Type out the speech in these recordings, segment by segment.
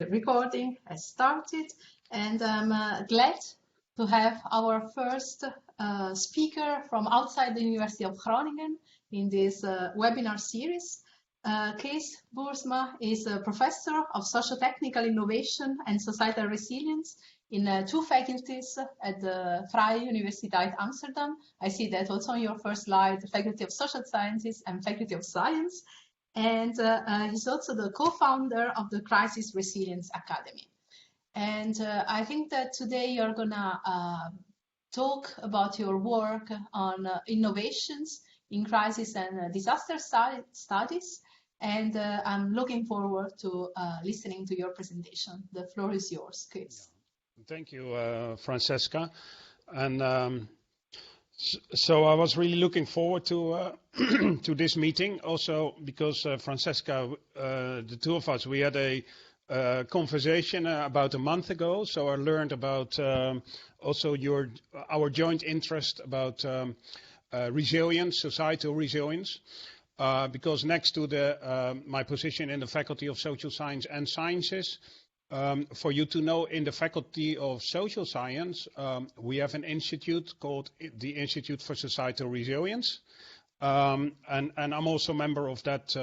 The recording has started, and I'm glad to have our first speaker from outside the University of Groningen in this webinar series. Kees Boersma is a professor of socio-technical innovation and societal resilience in two faculties at the Vrije Universiteit Amsterdam. I see that also on your first slide, the Faculty of Social Sciences and Faculty of Science. And he's also the co-founder of the Crisis Resilience Academy. And I think that today you're gonna talk about your work on innovations in crisis and disaster studies. And I'm looking forward to listening to your presentation. The floor is yours, Kees. Thank you, Francesca. And so I was really looking forward to to this meeting, also because Francesca, the two of us, we had a conversation about a month ago. So I learned about also our joint interest about resilience, societal resilience. Because next to my position in the Faculty of Social Science and Sciences, for you to know, in the Faculty of Social Science, we have an institute called the Institute for Societal Resilience. And I'm also a member of that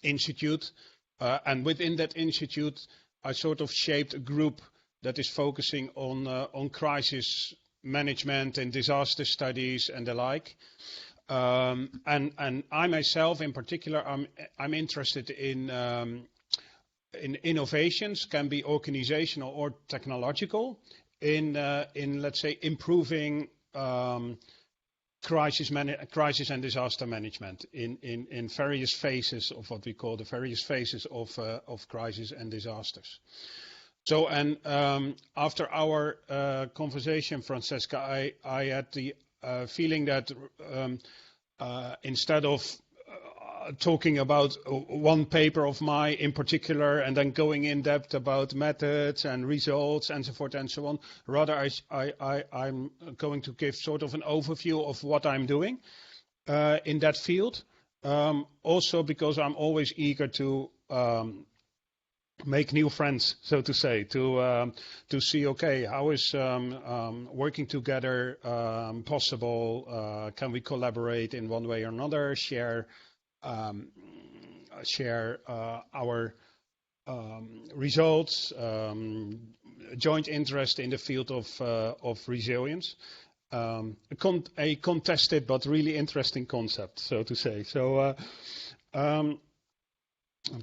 institute. And within that institute, I sort of shaped a group that is focusing on crisis management and disaster studies and the like. And I myself, in particular, I'm interested in innovations, can be organizational or technological, in let's say improving crisis and disaster management in various phases of what we call the various phases of crisis and disasters. So, and after our conversation, Francesca, I had the feeling that instead of talking about one paper of mine in particular and then going in depth about methods and results and so forth and so on, rather I'm going to give sort of an overview of what I'm doing in that field. Also because I'm always eager to make new friends, so to say, to see, okay, how is working together possible? Can we collaborate in one way or another? Share our results, joint interest in the field of resilience. A contested but really interesting concept, so to say. So I'm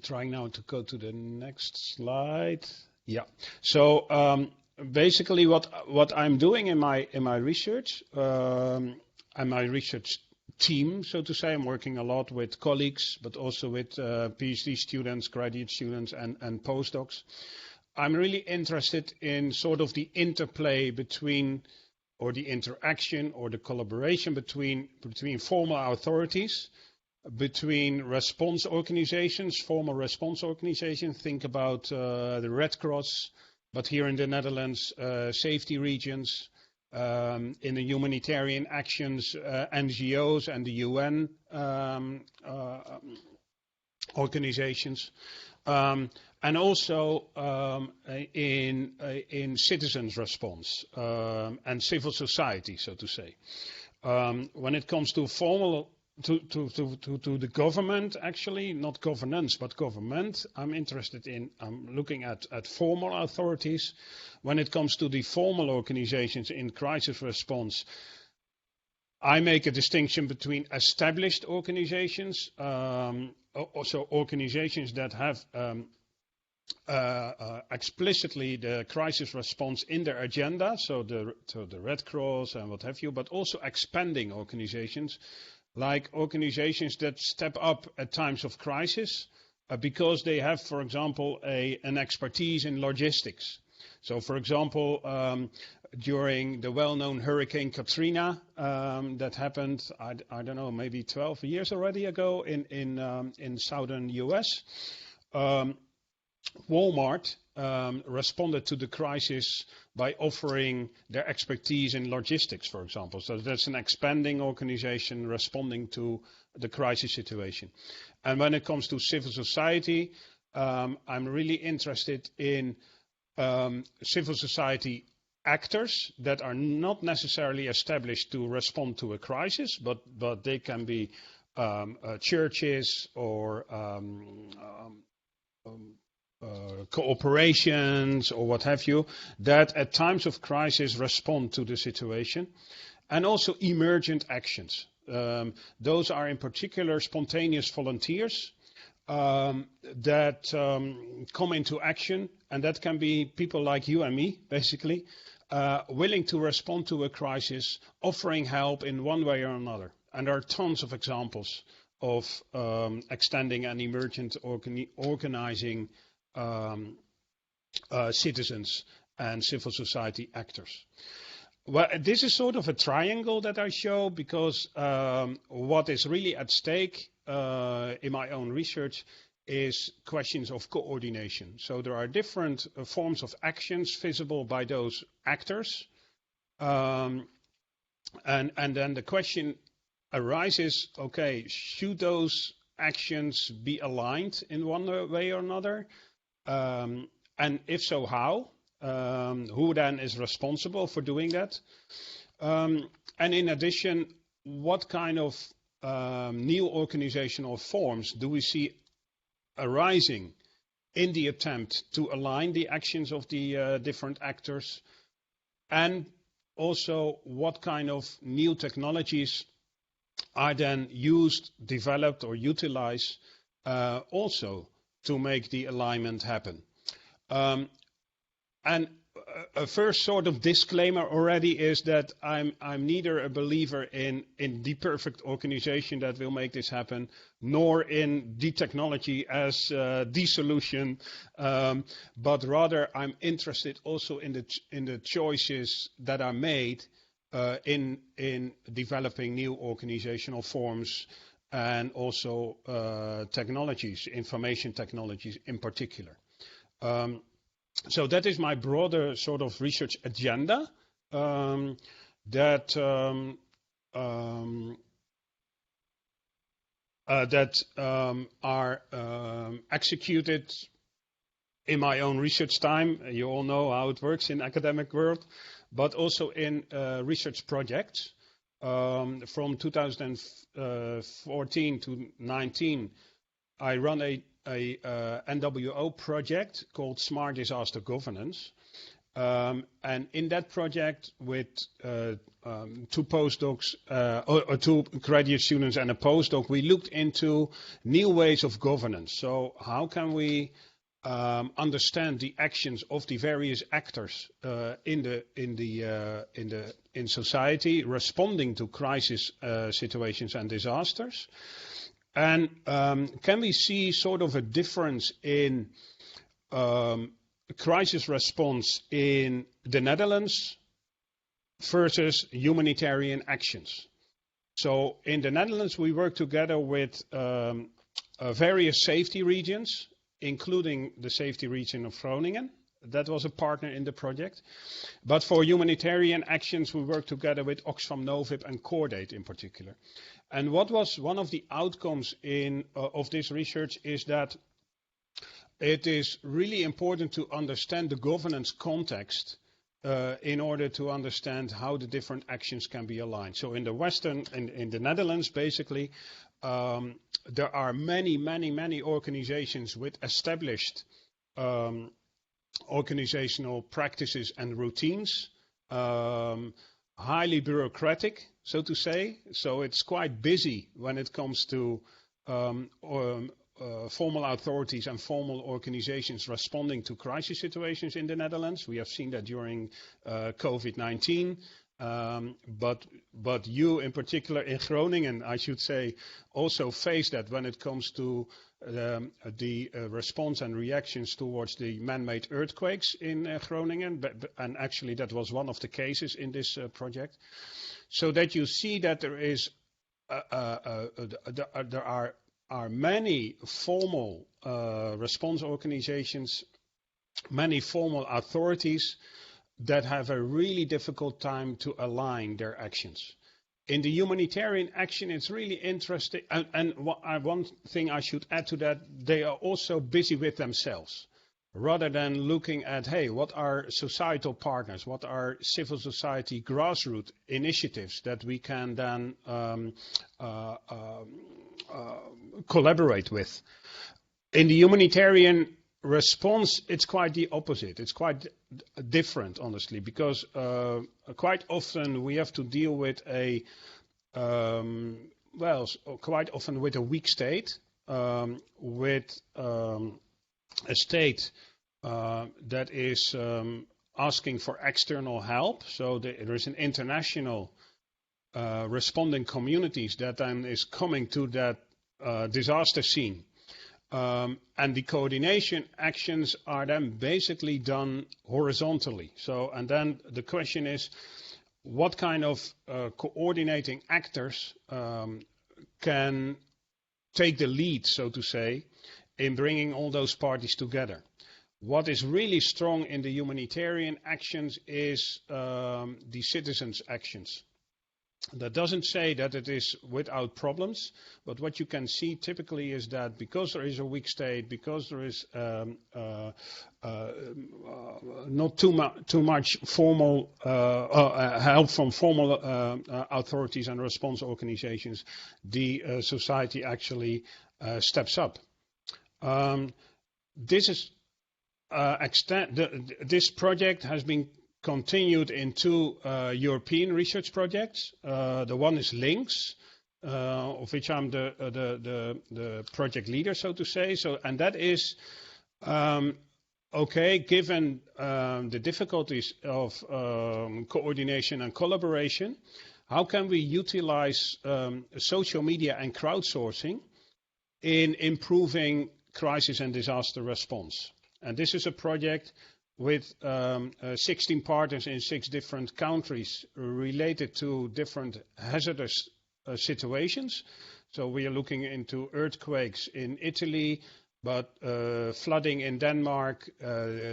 trying now to go to the next slide. Yeah. So basically, what I'm doing in my research and my research team, so to say, I'm working a lot with colleagues, but also with PhD students, graduate students, and postdocs. I'm really interested in sort of the interplay between, or the interaction or the collaboration between formal authorities, between response organizations, formal response organizations. Think about the Red Cross, but here in the Netherlands, safety regions, in the humanitarian actions, NGOs and the UN organizations, and also in citizens' response and civil society, so to say. When it comes to formal to the government, actually, not governance, but government, I'm interested in looking at formal authorities. When it comes to the formal organizations in crisis response, I make a distinction between established organizations, also organizations that have explicitly the crisis response in their agenda, so the Red Cross and what have you, but also expanding organizations, like organizations that step up at times of crisis because they have, for example, an expertise in logistics. So, for example, during the well-known Hurricane Katrina that happened, I don't know, maybe 12 years already ago in southern US, Walmart responded to the crisis by offering their expertise in logistics, for example. So that's an expanding organization responding to the crisis situation. And when it comes to civil society, I'm really interested in civil society actors that are not necessarily established to respond to a crisis, but they can be churches or cooperations or what have you, that at times of crisis respond to the situation, and also emergent actions. Those are in particular spontaneous volunteers that come into action, and that can be people like you and me, basically, willing to respond to a crisis, offering help in one way or another. And there are tons of examples of extending and emergent organizing citizens and civil society actors. Well, this is sort of a triangle that I show because what is really at stake in my own research is questions of coordination. So there are different forms of actions visible by those actors. And then the question arises, okay, should those actions be aligned in one way or another? And if so, how? Who then is responsible for doing that? And in addition, what kind of new organizational forms do we see arising in the attempt to align the actions of the different actors? And also, what kind of new technologies are then used, developed, or utilized also to make the alignment happen? And a first sort of disclaimer already is that I'm neither a believer in the perfect organization that will make this happen, nor in the technology as the solution, but rather I'm interested also in the choices that are made in developing new organizational forms and also technologies, information technologies in particular. So that is my broader sort of research agenda that are executed in my own research time. You all know how it works in academic world, but also in research projects. From 2014 to 19, I run a NWO project called Smart Disaster Governance. And in that project with two postdocs, or two graduate students and a postdoc, we looked into new ways of governance. So how can we understand the actions of the various actors in society responding to crisis situations and disasters? And can we see sort of a difference in crisis response in the Netherlands versus humanitarian actions? So in the Netherlands, we work together with various safety regions, including the safety region of Groningen. That was a partner in the project. But for humanitarian actions, we work together with Oxfam Novib and Cordate in particular. And what was one of the outcomes of this research is that it is really important to understand the governance context in order to understand how the different actions can be aligned. So in the Netherlands, basically, there are many organizations with established organizational practices and routines, highly bureaucratic, so to say. So it's quite busy when it comes to formal authorities and formal organizations responding to crisis situations in the Netherlands. We have seen that during COVID-19. But you in particular in Groningen, I should say, also face that when it comes to the response and reactions towards the man-made earthquakes in Groningen, and actually that was one of the cases in this project. So that you see that there is there are many formal response organizations, many formal authorities that have a really difficult time to align their actions. In the humanitarian action, it's really interesting. And one thing I should add to that, they are also busy with themselves. Rather than looking at, hey, what are societal partners, what are civil society grassroots initiatives that we can then collaborate with. In the humanitarian response, it's quite the opposite. It's quite different, honestly, because quite often we have to deal with quite often with a weak state, with a state that is asking for external help. So there is an international responding communities that then is coming to that disaster scene. And the coordination actions are then basically done horizontally. So, and then the question is, what kind of coordinating actors can take the lead, so to say, in bringing all those parties together? What is really strong in the humanitarian actions is the citizens' actions. That doesn't say that it is without problems, but what you can see typically is that because there is a weak state, because there is not too much formal help from formal authorities and response organizations, the society actually steps up. This project has been continued in two European research projects. The one is LINKS, of which I'm the project leader, so to say. And that is okay, given the difficulties of coordination and collaboration, how can we utilize social media and crowdsourcing in improving crisis and disaster response? And this is a project with 16 partners in 6 different countries related to different hazardous situations. So we are looking into earthquakes in Italy, but flooding in Denmark,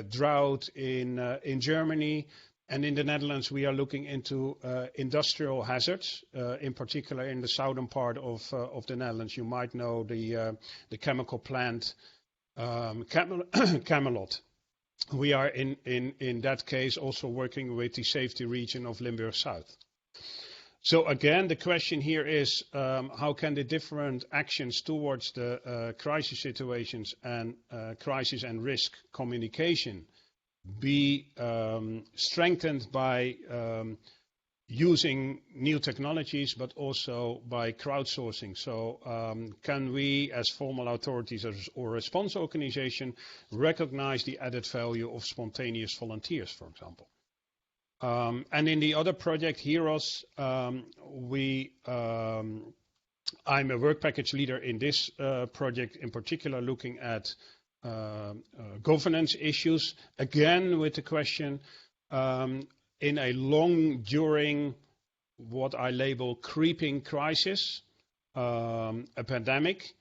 drought in Germany, and in the Netherlands we are looking into industrial hazards, in particular in the southern part of the Netherlands. You might know the chemical plant Camelot. We are in that case also working with the safety region of Limburg South. So again, the question here is how can the different actions towards the crisis situations and crisis and risk communication be strengthened by using new technologies, but also by crowdsourcing. So can we, as formal authorities or response organization, recognize the added value of spontaneous volunteers, for example? And in the other project, HEROES, I'm a work package leader in this project, in particular looking at governance issues, again with the question, in a long during what I label creeping crisis, a pandemic,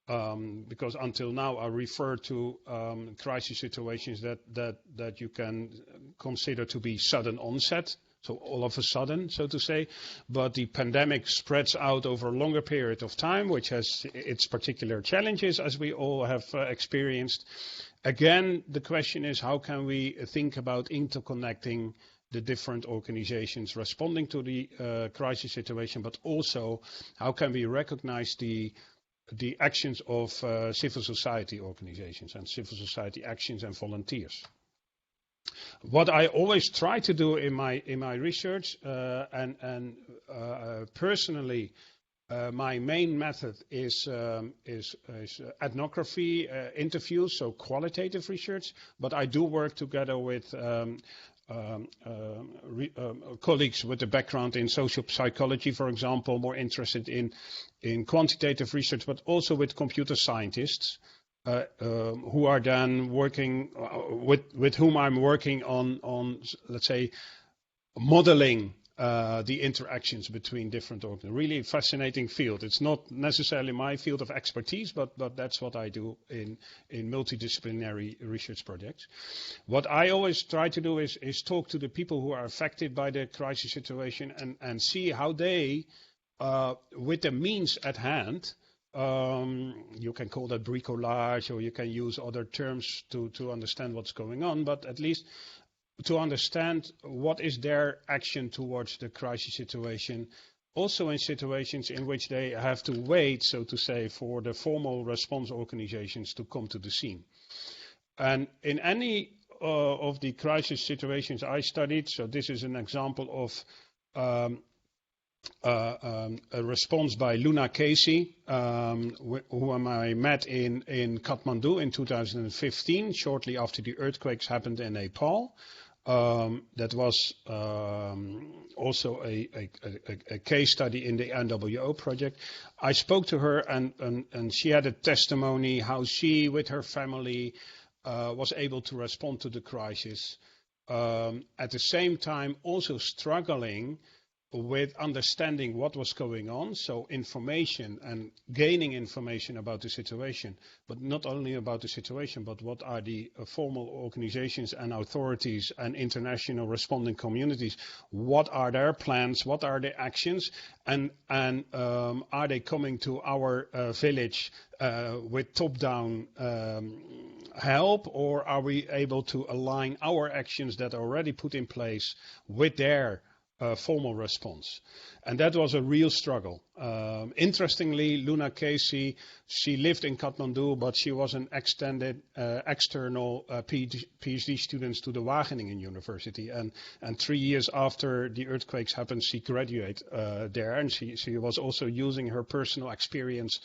because until now I refer to crisis situations that you can consider to be sudden onset, so all of a sudden, so to say, but the pandemic spreads out over a longer period of time, which has its particular challenges, as we all have experienced. Again, the question is, how can we think about interconnecting the different organizations responding to the crisis situation, but also how can we recognize the actions of civil society organizations and civil society actions and volunteers. What I always try to do in my research, and personally, my main method is ethnography, interviews, so qualitative research. But I do work together with colleagues with a background in social psychology, for example, more interested in quantitative research, but also with computer scientists who are then working with whom I'm working on, let's say, modeling the interactions between different organisms. Really fascinating field. It's not necessarily my field of expertise, but that's what I do in multidisciplinary research projects. What I always try to do is talk to the people who are affected by the crisis situation and see how they, with the means at hand, you can call that bricolage, or you can use other terms to understand what's going on, but at least to understand what is their action towards the crisis situation, also in situations in which they have to wait, so to say, for the formal response organizations to come to the scene. And in any of the crisis situations I studied, so this is an example of a response by Luna Casey, whom I met in Kathmandu in 2015, shortly after the earthquakes happened in Nepal. That was also a case study in the NWO project. I spoke to her and she had a testimony how she, with her family, was able to respond to the crisis. At the same time, also struggling with understanding what was going on, so information and gaining information about the situation, but not only about the situation, but what are the formal organizations and authorities and international responding communities, what are their plans, what are their actions, and are they coming to our village with top-down help, or are we able to align our actions that are already put in place with their formal response? And that was a real struggle. Interestingly, Luna Casey, she lived in Kathmandu, but she was an external PhD student to the Wageningen University. And 3 years after the earthquakes happened, she graduated there, and she was also using her personal experience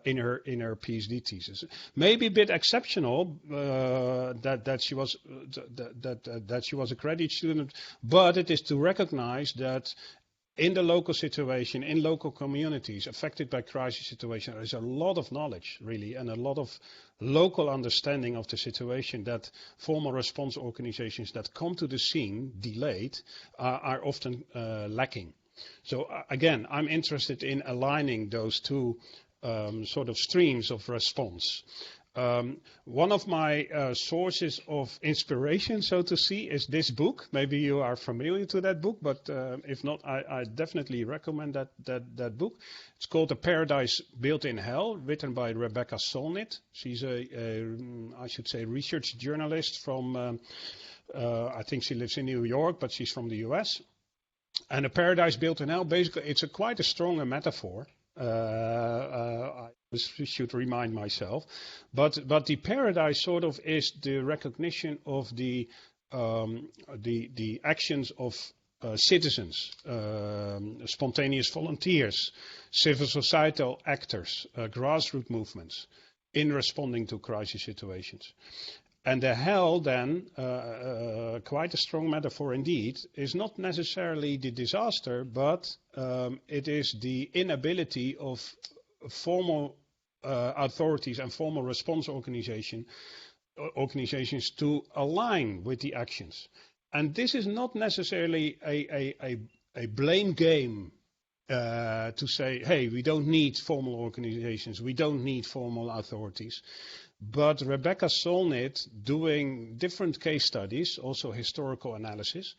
in her PhD thesis. Maybe a bit exceptional that she was a graduate student, but it is to recognize that in the local situation, in local communities affected by crisis situation, there is a lot of knowledge, really, and a lot of local understanding of the situation that formal response organizations that come to the scene delayed are often lacking. So again, I'm interested in aligning those two sort of streams of response. One of my sources of inspiration, so to see, is this book. Maybe you are familiar to that book, but if not, I definitely recommend that book. It's called A Paradise Built in Hell, written by Rebecca Solnit. She's I should say, research journalist from, I think she lives in New York, but she's from the US. And A Paradise Built in Hell, basically, it's quite a strong metaphor. I should remind myself, but the paradise sort of is the recognition of the actions of citizens, spontaneous volunteers, civil societal actors, grassroots movements in responding to crisis situations. And the hell, then, quite a strong metaphor indeed, is not necessarily the disaster, but it is the inability of formal authorities and formal response organizations to align with the actions. And this is not necessarily a blame game to say, hey, we don't need formal organizations, we don't need formal authorities. But Rebecca Solnit, doing different case studies, also historical analysis,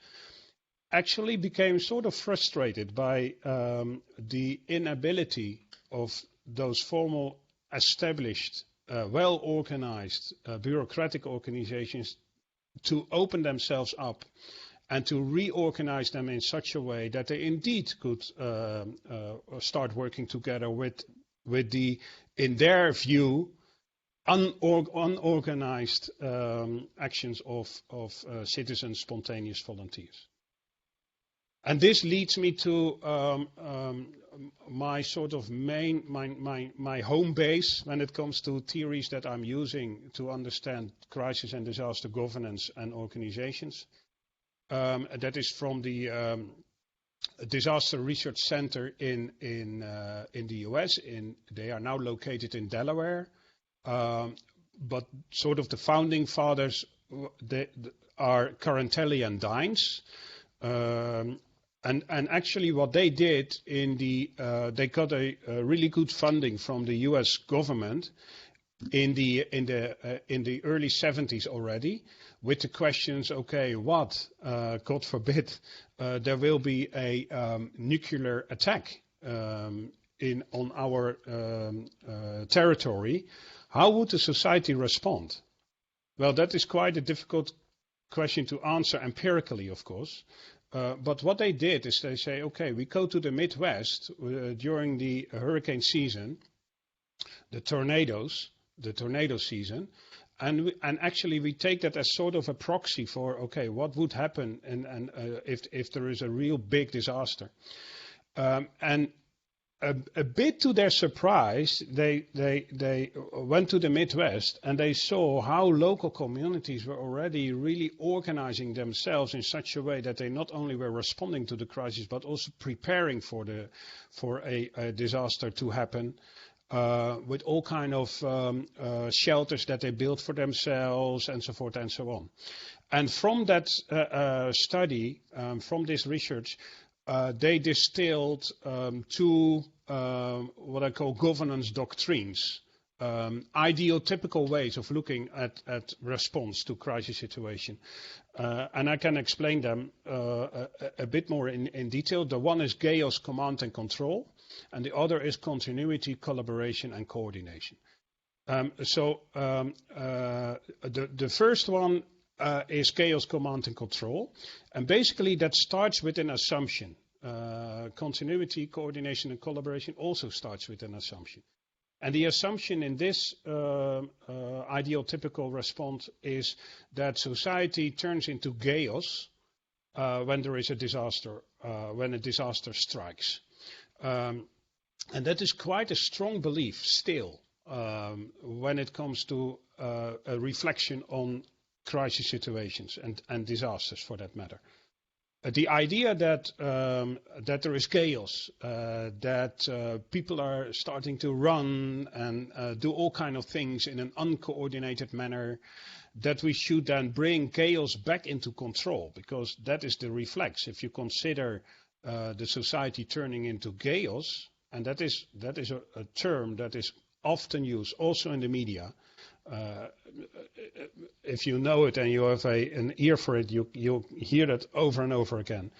actually became sort of frustrated by the inability of those formal, established, well-organized bureaucratic organizations to open themselves up and to reorganize them in such a way that they indeed could start working together with the, in their view, unorganized actions of citizens, spontaneous volunteers. And this leads me to my sort of my home base when it comes to theories that I'm using to understand crisis and disaster governance and organizations. That is from the Disaster Research Center in the US. They are now located in Delaware. But sort of the founding fathers are Carantelli and Dines. And actually, what they did they got a really good funding from the U.S. government in the early 70s already, with the questions: okay, what, God forbid, there will be a nuclear attack on our territory? How would the society respond? Well, that is quite a difficult question to answer empirically, of course. But what they did is they say, okay, we go to the Midwest during the hurricane season, the tornado season, and actually we take that as sort of a proxy for, okay, what would happen if there is a real big disaster. And a bit to their surprise, they went to the Midwest and they saw how local communities were already really organizing themselves in such a way that they not only were responding to the crisis but also preparing for a disaster to happen, with all kind of shelters that they built for themselves and so forth and so on. And from that study, from this research, they distilled two what I call governance doctrines, ideotypical ways of looking at response to crisis situation. And I can explain them a bit more in detail. The one is chaos, command and control, and the other is continuity, collaboration and coordination. The first one is chaos, command and control. And basically that starts with an assumption. Continuity, coordination and collaboration also starts with an assumption. And the assumption in this ideotypical response is that society turns into chaos when there is a disaster, when a disaster strikes. And that is quite a strong belief still when it comes to a reflection on crisis situations and disasters for that matter. The idea that there is chaos, that people are starting to run and do all kind of things in an uncoordinated manner, that we should then bring chaos back into control, because that is the reflex. If you consider the society turning into chaos, and that is a term that is often used also in the media. If you know it and you have an ear for it, you'll hear that over and over again.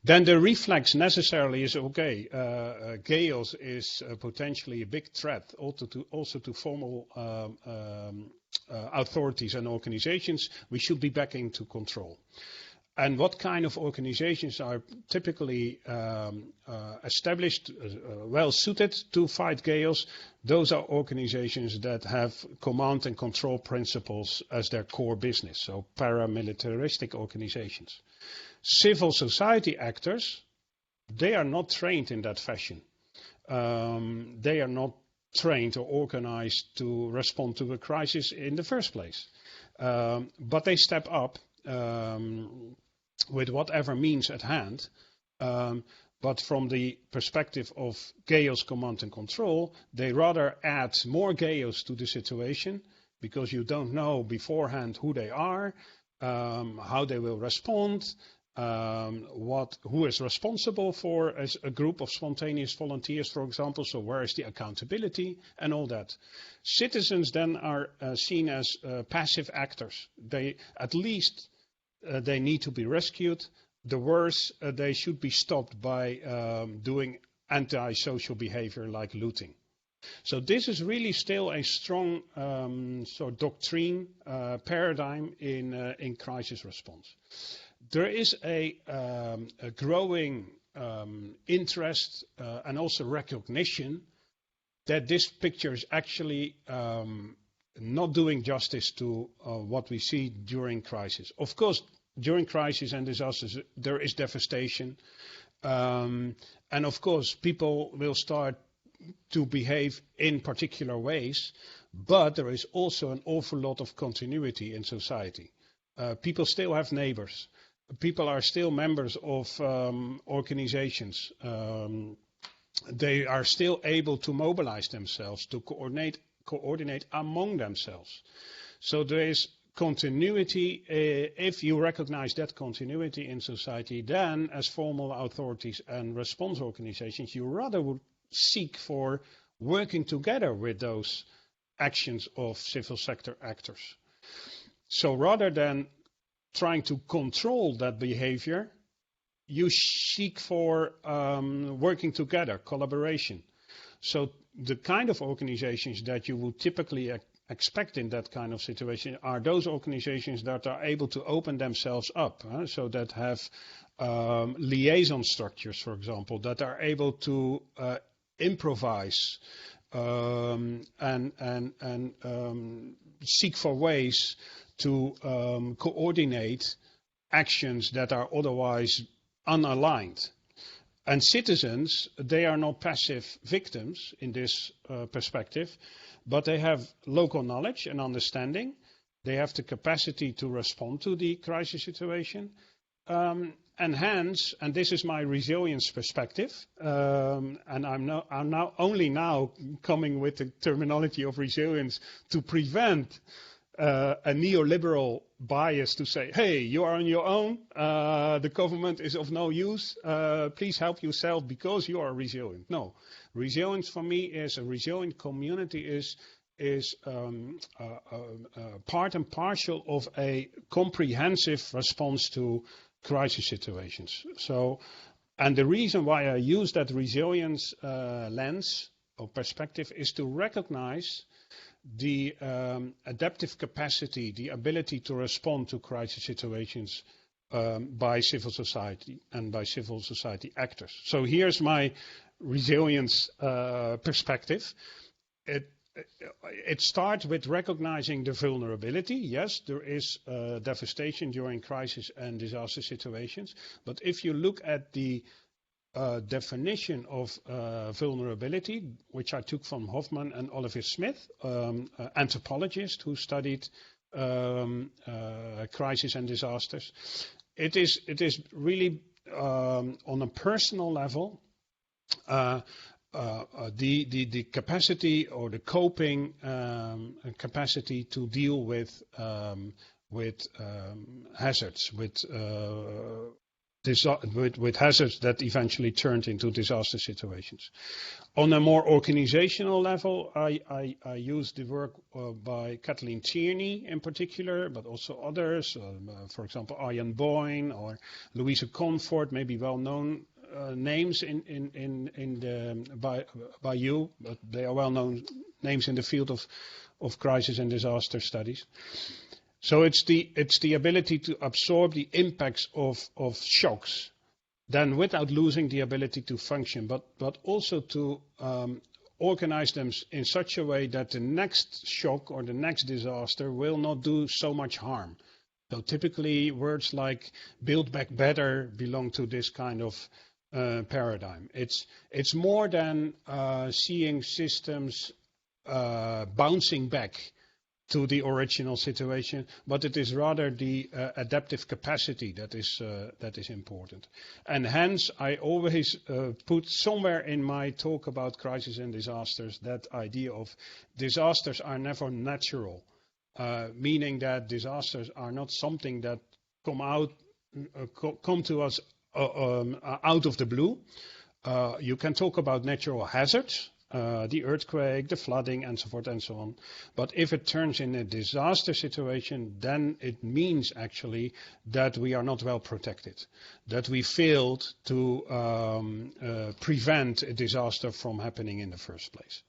Then the reflex necessarily is, okay, chaos is potentially a big threat also to formal authorities and organizations. We should be back into control. And what kind of organizations are typically established, well suited to fight chaos? Those are organizations that have command and control principles as their core business, so paramilitaristic organizations. Civil society actors, they are not trained in that fashion. They are not trained or organized to respond to a crisis in the first place. But they step up with whatever means at hand. But from the perspective of chaos, command and control, they rather add more chaos to the situation, because you don't know beforehand who they are, how they will respond, who is responsible for as a group of spontaneous volunteers, for example, so where is the accountability and all that. Citizens then are seen as passive actors. They need to be rescued. The worst, they should be stopped by doing anti-social behavior like looting. So this is really still a strong doctrine, paradigm in crisis response. There is a growing interest and also recognition that this picture is actually not doing justice to what we see during crisis. Of course, during crisis and disasters, there is devastation. And of course, people will start to behave in particular ways, but there is also an awful lot of continuity in society. People still have neighbors. People are still members of organizations. They are still able to mobilize themselves, to coordinate among themselves. So there is continuity, if you recognize that continuity in society, then as formal authorities and response organizations, you rather would seek for working together with those actions of civil sector actors. So rather than trying to control that behavior, you seek for working together, collaboration. So the kind of organizations that you would typically expect in that kind of situation are those organizations that are able to open themselves up, so that have liaison structures, for example, that are able to improvise and seek for ways to coordinate actions that are otherwise unaligned. And citizens, they are not passive victims in this perspective, but they have local knowledge and understanding. They have the capacity to respond to the crisis situation. And hence, and this is my resilience perspective, and I'm now only coming with the terminology of resilience to prevent a neoliberal bias to say, hey, you are on your own, the government is of no use, please help yourself because you are resilient. No, resilience for me is a resilient community is part and parcel of a comprehensive response to crisis situations. So, and the reason why I use that resilience lens or perspective is to recognize the adaptive capacity, the ability to respond to crisis situations by civil society and by civil society actors. So here's my resilience perspective. It starts with recognizing the vulnerability. Yes, there is devastation during crisis and disaster situations. But if you look at the definition of vulnerability, which I took from Hoffman and Oliver Smith, anthropologists who studied crisis and disasters, it is really on a personal level the capacity or the coping capacity to deal with hazards, with hazards that eventually turned into disaster situations. On a more organizational level, I use the work by Kathleen Tierney in particular, but also others, for example, Ian Boyne or Louisa Comfort, maybe well-known names by you, but they are well-known names in the field of crisis and disaster studies. So it's the ability to absorb the impacts of shocks, then without losing the ability to function, but also to organize them in such a way that the next shock or the next disaster will not do so much harm. So typically words like build back better belong to this kind of paradigm. It's more than seeing systems bouncing back to the original situation, but it is rather the adaptive capacity that is important. And hence, I always put somewhere in my talk about crisis and disasters that idea of disasters are never natural, meaning that disasters are not something that come to us out of the blue. You can talk about natural hazards, the earthquake, the flooding, and so forth and so on. But if it turns in a disaster situation, then it means actually that we are not well protected, that we failed to prevent a disaster from happening in the first place.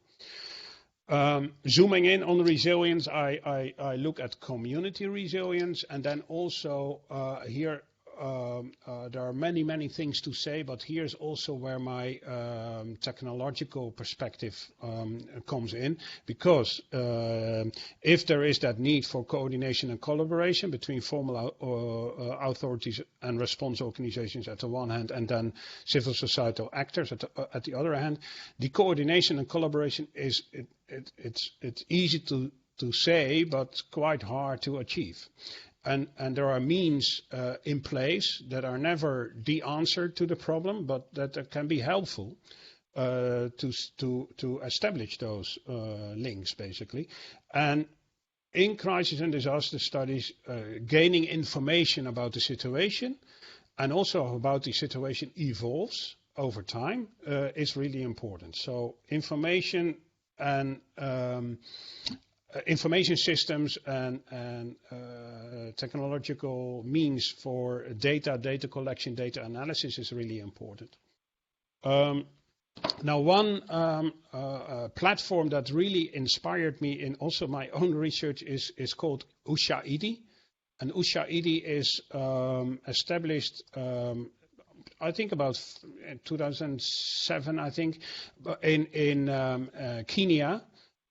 Zooming in on resilience, I look at community resilience, and then also here there are many things to say, but here's also where my technological perspective comes in, because if there is that need for coordination and collaboration between formal authorities and response organizations at the one hand, and then civil societal actors at the other hand, the coordination and collaboration it's easy to say, but quite hard to achieve. And there are means in place that are never the answer to the problem, but that can be helpful to establish those links, basically. And in crisis and disaster studies, gaining information about the situation and also about the situation evolves over time is really important. So information and information systems and technological means for data collection, data analysis is really important. Now, one platform that really inspired me in also my own research is called Ushaidi. And Ushaidi is established, I think about 2007, I think, in Kenya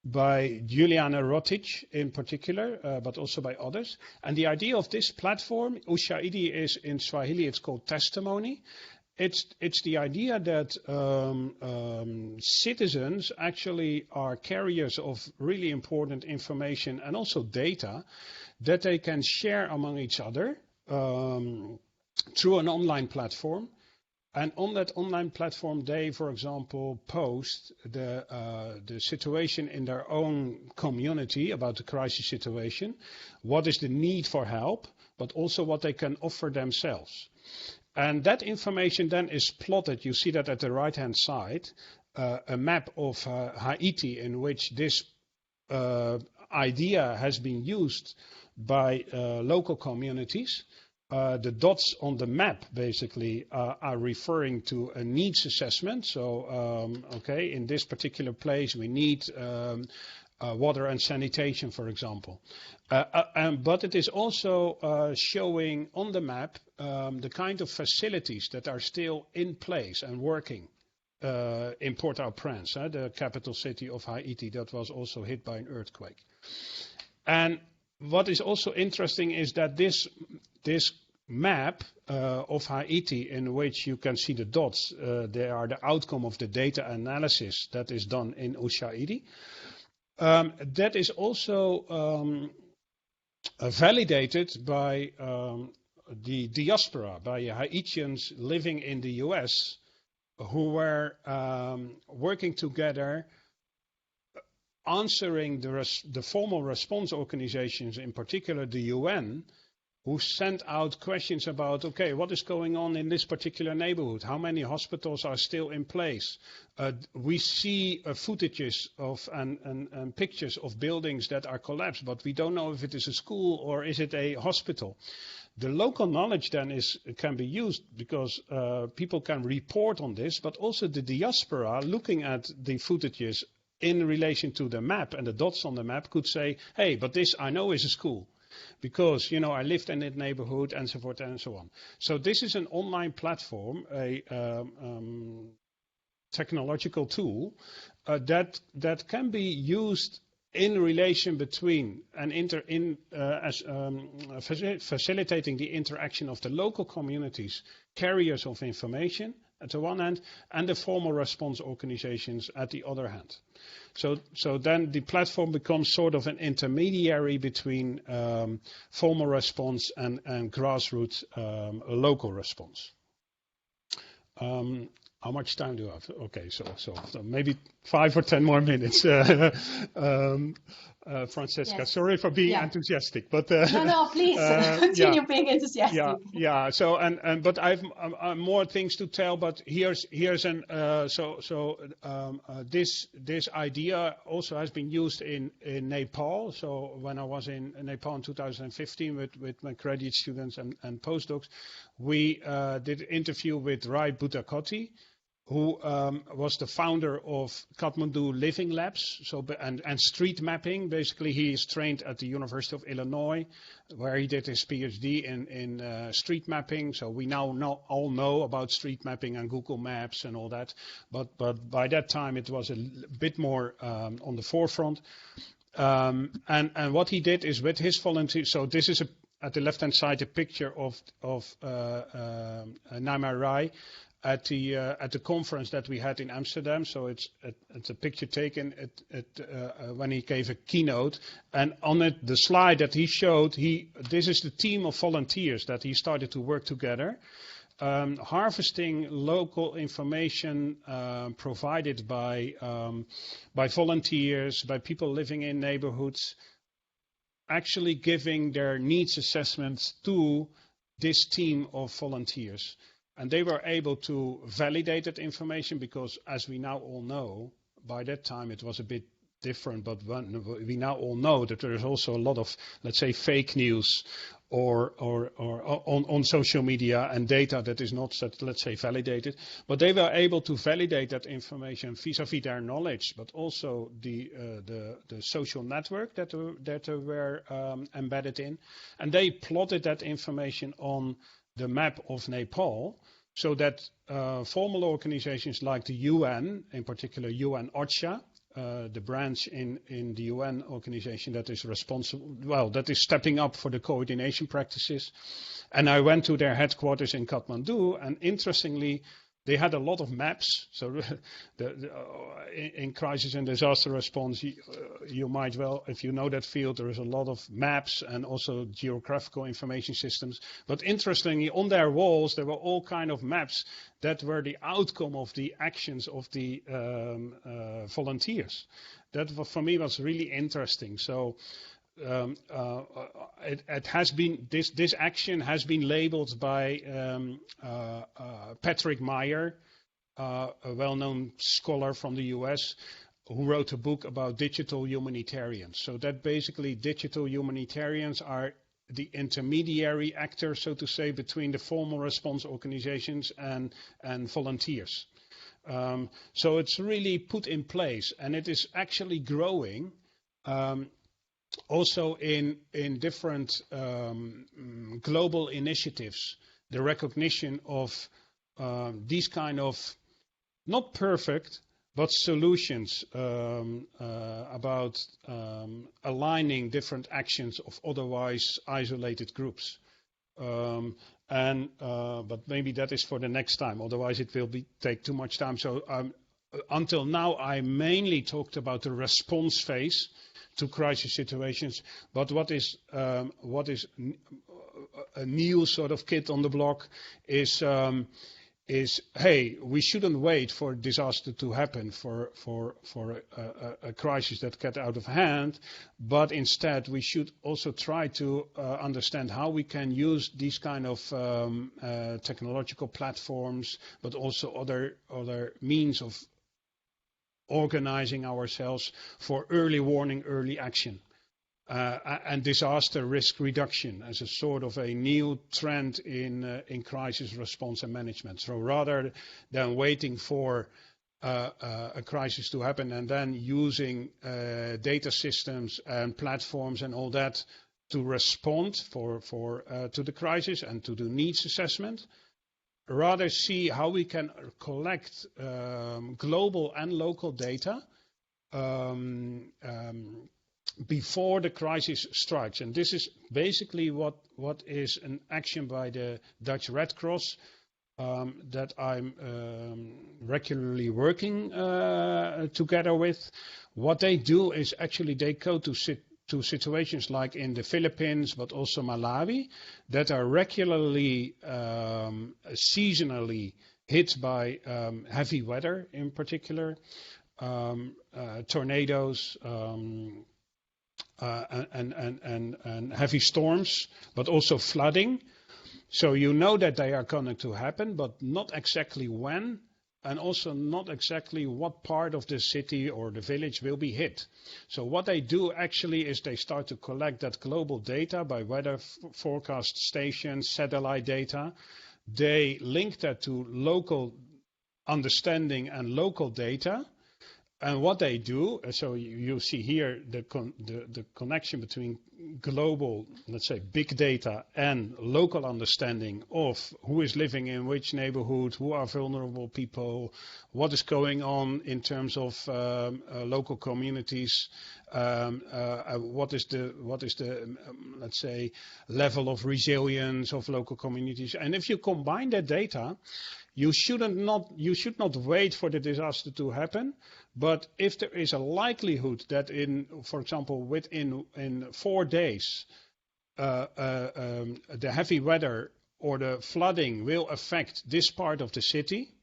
by Juliana Rotich in particular, but also by others. And the idea of this platform, Ushaidi, is in Swahili, it's called testimony. It's the idea that citizens actually are carriers of really important information and also data that they can share among each other through an online platform. And on that online platform, they, for example, post the situation in their own community about the crisis situation, what is the need for help, but also what they can offer themselves. And that information then is plotted. You see that at the right-hand side, a map of Haiti in which this idea has been used by local communities. The dots on the map basically are referring to a needs assessment. So, okay, in this particular place we need water and sanitation, for example. But it is also showing on the map the kind of facilities that are still in place and working in Port-au-Prince, the capital city of Haiti that was also hit by an earthquake. And what is also interesting is that this map of Haiti, in which you can see the dots, they are the outcome of the data analysis that is done in Ushaidi. That is also validated by the diaspora, by Haitians living in the US who were working together, answering the formal response organizations, in particular the UN, who sent out questions about, okay, what is going on in this particular neighborhood? How many hospitals are still in place? We see footages of and pictures of buildings that are collapsed, but we don't know if it is a school or is it a hospital. The local knowledge then can be used because people can report on this, but also the diaspora looking at the footages in relation to the map and the dots on the map could say, hey, but this I know is a school. Because, you know, I lived in that neighborhood and so forth and so on. So this is an online platform, a technological tool that can be used in relation between and facilitating the interaction of the local communities, carriers of information at the one hand, and the formal response organizations at the other hand. So then the platform becomes sort of an intermediary between formal response and grassroots local response. How much time do I have? Okay, so maybe 5 or 10 more minutes. Francesca, yes. Sorry for being enthusiastic, but no, please continue being enthusiastic. Yeah. So but I've more things to tell. But here's this idea also has been used in Nepal. So when I was in Nepal in 2015 with my graduate students and postdocs, we did an interview with Rai Buttakoti, who was the founder of Kathmandu Living Labs, and street mapping. Basically, he is trained at the University of Illinois, where he did his PhD in street mapping. So we now all know about street mapping and Google Maps and all that. But by that time, it was a bit more on the forefront. And what he did is with his volunteers. So this is at the left-hand side a picture of Naima Rai at the conference that we had in Amsterdam. So it's a picture taken when he gave a keynote, and on it the slide that he showed, this is the team of volunteers that he started to work together, harvesting local information provided by volunteers, by people living in neighborhoods, actually giving their needs assessments to this team of volunteers. And they were able to validate that information because, as we now all know, by that time it was a bit different, but we now all know that there is also a lot of, let's say, fake news or on social media and data that is not, let's say, validated. But they were able to validate that information vis-a-vis their knowledge, but also the social network that were embedded in. And they plotted that information on the map of Nepal, so that formal organizations like the UN, in particular UN OCHA, the branch in the UN organization that is responsible, that is stepping up for the coordination practices. And I went to their headquarters in Kathmandu, and interestingly, they had a lot of maps. So in crisis and disaster response, you might well, if you know that field, there is a lot of maps and also geographical information systems. But interestingly, on their walls, there were all kind of maps that were the outcome of the actions of the volunteers. That for me was really interesting. So it has been this action has been labeled by Patrick Meyer, a well-known scholar from the US, who wrote a book about digital humanitarians. So that basically digital humanitarians are the intermediary actor, so to say, between the formal response organizations and volunteers. So it's really put in place, and it is actually growing. Also in different global initiatives, the recognition of these kind of not perfect but solutions about aligning different actions of otherwise isolated groups. But maybe that is for the next time. Otherwise, it will take too much time. So until now, I mainly talked about the response phase to crisis situations, but what is a new sort of kid on the block is hey, we shouldn't wait for disaster to happen for a crisis that gets out of hand, but instead we should also try to understand how we can use these kind of technological platforms, but also other means of organizing ourselves for early warning, early action, and disaster risk reduction as a sort of a new trend in crisis response and management. So rather than waiting for a crisis to happen and then using data systems and platforms and all that to respond to the crisis and to the needs assessment, rather see how we can collect global and local data before the crisis strikes. And this is basically what is an action by the Dutch Red Cross that I'm regularly working together with. What they do is actually they go to situations like in the Philippines, but also Malawi, that are regularly, seasonally hit by heavy weather in particular, tornadoes and heavy storms, but also flooding. So you know that they are going to happen, but not exactly when, and also not exactly what part of the city or the village will be hit. So what they do actually is they start to collect that global data by weather forecast stations, satellite data. They link that to local understanding and local data. And what they do, so you see here the connection between global, let's say, big data and local understanding of who is living in which neighborhood, who are vulnerable people, what is going on in terms of local communities, what is the let's say, level of resilience of local communities. And if you combine that data, you should not wait for the disaster to happen. But if there is a likelihood that for example, within 4 days, the heavy weather or the flooding will affect this part of the city,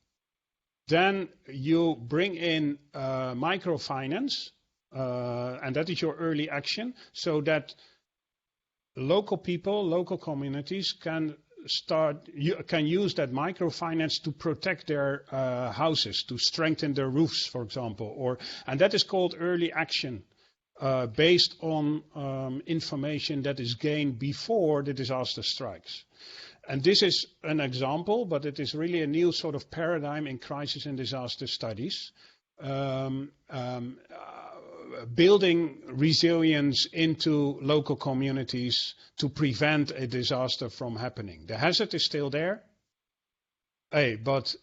then you bring in microfinance, and that is your early action, so that local people, local communities can use that microfinance to protect their houses, to strengthen their roofs, for example, and that is called early action, based on information that is gained before the disaster strikes. And this is an example, but it is really a new sort of paradigm in crisis and disaster studies. Building resilience into local communities to prevent a disaster from happening. The hazard is still there, but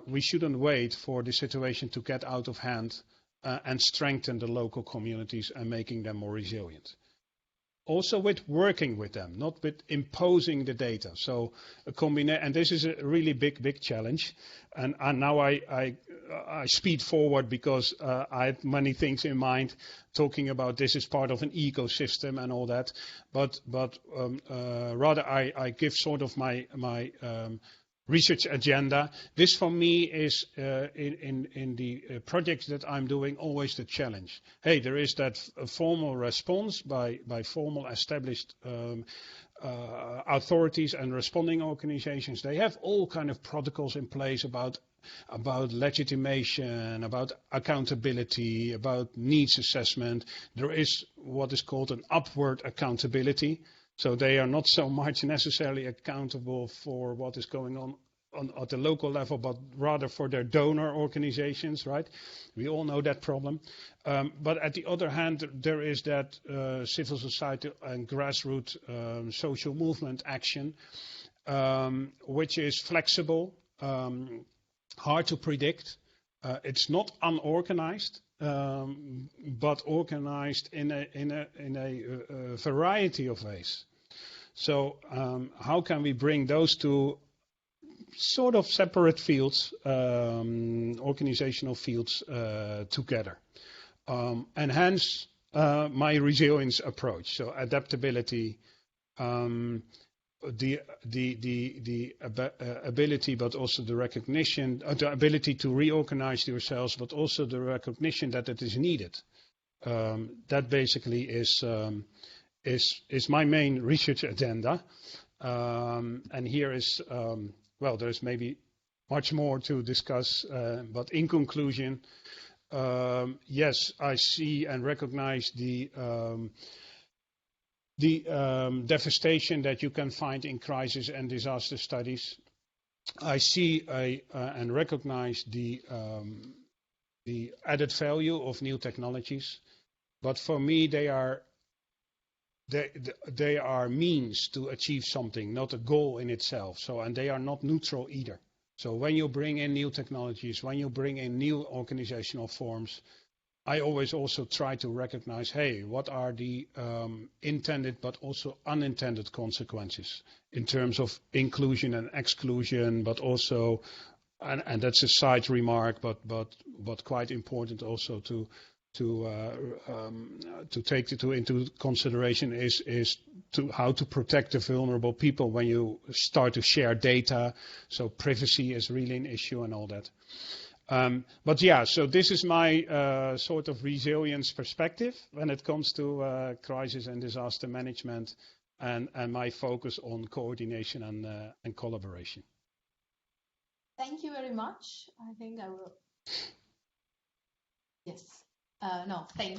we shouldn't wait for the situation to get out of hand and strengthen the local communities and making them more resilient. Also with working with them, not with imposing the data. So and this is a really big challenge. And now I speed forward because I had many things in mind, talking about this is part of an ecosystem and all that. But rather I give sort of my research agenda. This for me is in the projects that I'm doing always the challenge. Hey, there is that formal response by formal established authorities and responding organizations. They have all kind of protocols in place about legitimation, about accountability, about needs assessment. There is what is called an upward accountability. So they are not so much necessarily accountable for what is going on at the local level, but rather for their donor organizations, right? We all know that problem. But at the other hand, there is that civil society and grassroots social movement action, which is flexible, hard to predict. It's not unorganized. But organized in a variety of ways. So how can we bring those two sort of separate fields, organizational fields, together? And hence my resilience approach. So adaptability, the ability, but also the recognition, the ability to reorganize yourselves, but also the recognition that it is needed. That basically is my main research agenda. And here is, there's maybe much more to discuss, but in conclusion, yes, I see and recognize the devastation that you can find in crisis and disaster studies. I see and recognize the added value of new technologies, but for me they are means to achieve something, not a goal in itself. So, and they are not neutral either. So when you bring in new technologies, when you bring in new organizational forms, I always also try to recognize, hey, what are the intended but also unintended consequences in terms of inclusion and exclusion, but also, and that's a side remark, but quite important also to take into consideration is how to protect the vulnerable people when you start to share data. So privacy is really an issue and all that. But yeah, so this is my sort of resilience perspective when it comes to crisis and disaster management, and my focus on coordination and collaboration. Thank you very much. I think I will. Yes. No, thank you.